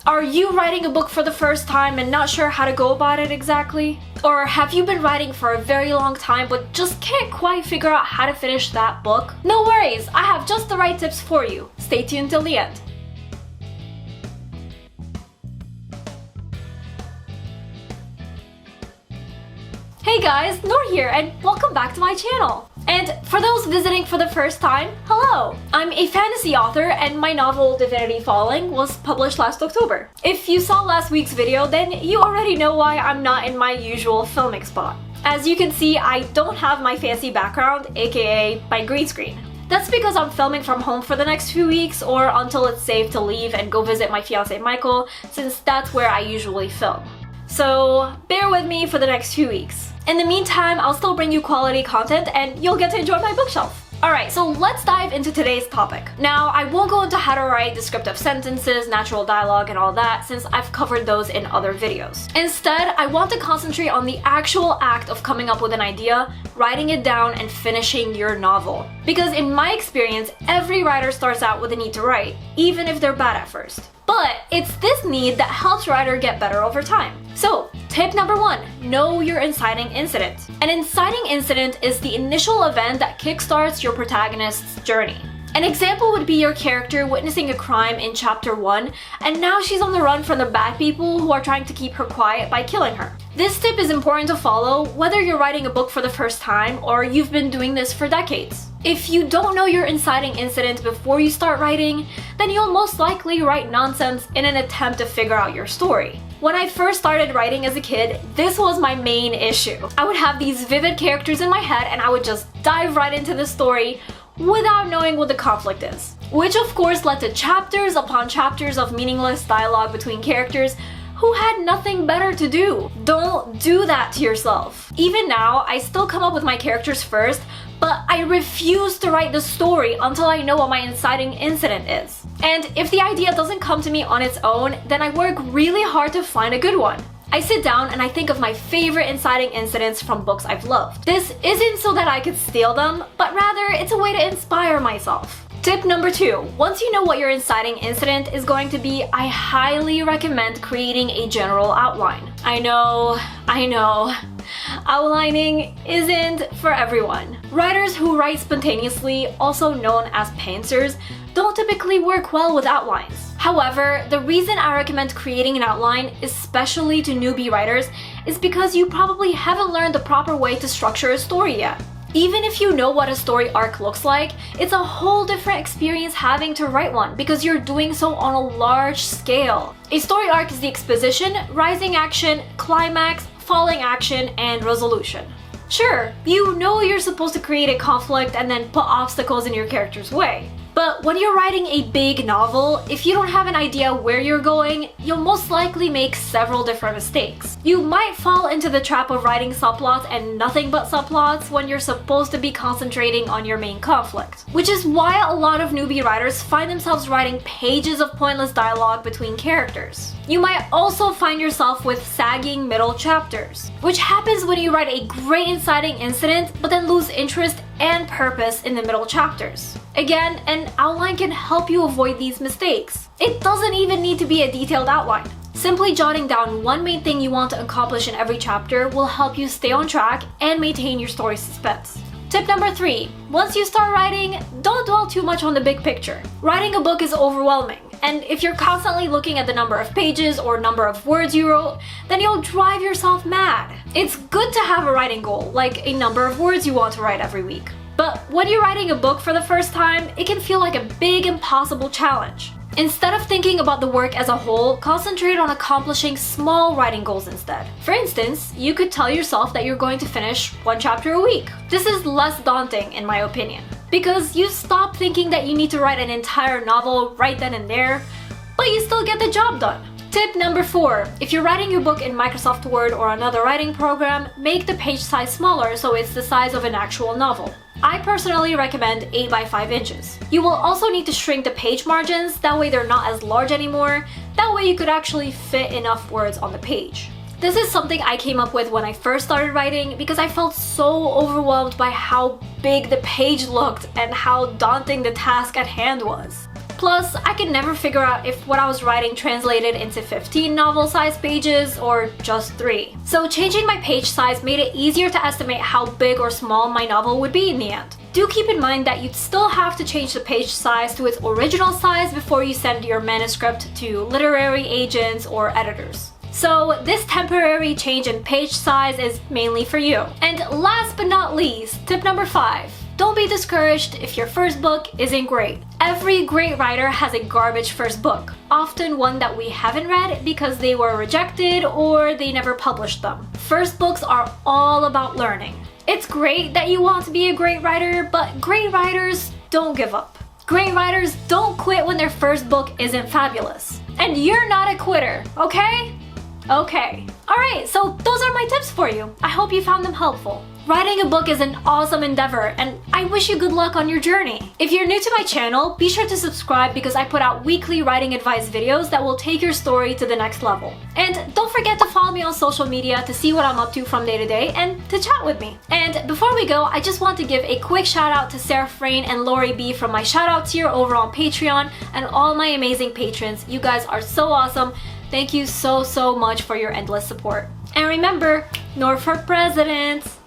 Are you writing a book for the first time and not sure how to go about it exactly? Or have you been writing for a very long time but just can't quite figure out how to finish that book? No worries, I have just the right tips for you. Stay tuned till the end. Hey guys, Nour here and welcome back to my channel. And for those visiting for the first time, hello! I'm a fantasy author and my novel Divinity Falling was published last October. If you saw last week's video, then you already know why I'm not in my usual filming spot. As you can see, I don't have my fancy background, aka my green screen. That's because I'm filming from home for the next few weeks or until it's safe to leave and go visit my fiance Michael, since that's where I usually film. So bear with me for the next few weeks. In the meantime, I'll still bring you quality content and you'll get to enjoy my bookshelf. Alright, so let's dive into today's topic. Now, I won't go into how to write descriptive sentences, natural dialogue, and all that since I've covered those in other videos. Instead, I want to concentrate on the actual act of coming up with an idea, writing it down, and finishing your novel. Because in my experience, every writer starts out with a need to write, even if they're bad at first. But it's this need that helps writer get better over time. So, tip number 1, know your inciting incident. An inciting incident is the initial event that kickstarts your protagonist's journey. An example would be your character witnessing a crime in chapter 1, and now she's on the run from the bad people who are trying to keep her quiet by killing her. This tip is important to follow whether you're writing a book for the first time or you've been doing this for decades. If you don't know your inciting incident before you start writing, then you'll most likely write nonsense in an attempt to figure out your story. When I first started writing as a kid, this was my main issue. I would have these vivid characters in my head and I would just dive right into the story without knowing what the conflict is. Which of course led to chapters upon chapters of meaningless dialogue between characters who had nothing better to do. Don't do that to yourself. Even now, I still come up with my characters first, but I refuse to write the story until I know what my inciting incident is. And if the idea doesn't come to me on its own, then I work really hard to find a good one. I sit down and I think of my favorite inciting incidents from books I've loved. This isn't so that I could steal them, but rather it's a way to inspire myself. Tip number 2, once you know what your inciting incident is going to be, I highly recommend creating a general outline. I know, outlining isn't for everyone. Writers who write spontaneously, also known as pantsers, don't typically work well with outlines. However, the reason I recommend creating an outline, especially to newbie writers, is because you probably haven't learned the proper way to structure a story yet. Even if you know what a story arc looks like, it's a whole different experience having to write one because you're doing so on a large scale. A story arc is the exposition, rising action, climax, falling action, and resolution. Sure, you know you're supposed to create a conflict and then put obstacles in your character's way. But when you're writing a big novel, if you don't have an idea where you're going, you'll most likely make several different mistakes. You might fall into the trap of writing subplots and nothing but subplots when you're supposed to be concentrating on your main conflict. Which is why a lot of newbie writers find themselves writing pages of pointless dialogue between characters. You might also find yourself with sagging middle chapters, which happens when you write a great inciting incident but then lose interest and purpose in the middle chapters. Again, an outline can help you avoid these mistakes. It doesn't even need to be a detailed outline. Simply jotting down one main thing you want to accomplish in every chapter will help you stay on track and maintain your story suspense. Tip number 3, once you start writing, don't dwell too much on the big picture. Writing a book is overwhelming, and if you're constantly looking at the number of pages or number of words you wrote, then you'll drive yourself mad. It's good to have a writing goal, like a number of words you want to write every week. But when you're writing a book for the first time, it can feel like a big impossible challenge. Instead of thinking about the work as a whole, concentrate on accomplishing small writing goals instead. For instance, you could tell yourself that you're going to finish 1 chapter a week. This is less daunting in my opinion, because you stop thinking that you need to write an entire novel right then and there, but you still get the job done. Tip number 4, if you're writing your book in Microsoft Word or another writing program, make the page size smaller so it's the size of an actual novel. I personally recommend 8 by 5 inches. You will also need to shrink the page margins, that way they're not as large anymore. That way you could actually fit enough words on the page. This is something I came up with when I first started writing because I felt so overwhelmed by how big the page looked and how daunting the task at hand was. Plus, I could never figure out if what I was writing translated into 15 novel-sized pages or just 3. So changing my page size made it easier to estimate how big or small my novel would be in the end. Do keep in mind that you'd still have to change the page size to its original size before you send your manuscript to literary agents or editors. So this temporary change in page size is mainly for you. And last but not least, tip number 5. Don't be discouraged if your first book isn't great. Every great writer has a garbage first book, often one that we haven't read because they were rejected or they never published them. First books are all about learning. It's great that you want to be a great writer, but great writers don't give up. Great writers don't quit when their first book isn't fabulous. And you're not a quitter, okay? Okay. Alright, so those are my tips for you. I hope you found them helpful. Writing a book is an awesome endeavor, and I wish you good luck on your journey. If you're new to my channel, be sure to subscribe because I put out weekly writing advice videos that will take your story to the next level. And don't forget to follow me on social media to see what I'm up to from day to day and to chat with me. And before we go, I just want to give a quick shout out to Sarah Frayne and Lori B from my shout out tier over on Patreon and all my amazing patrons. You guys are so awesome. Thank you so much for your endless support. And remember, Nour for president!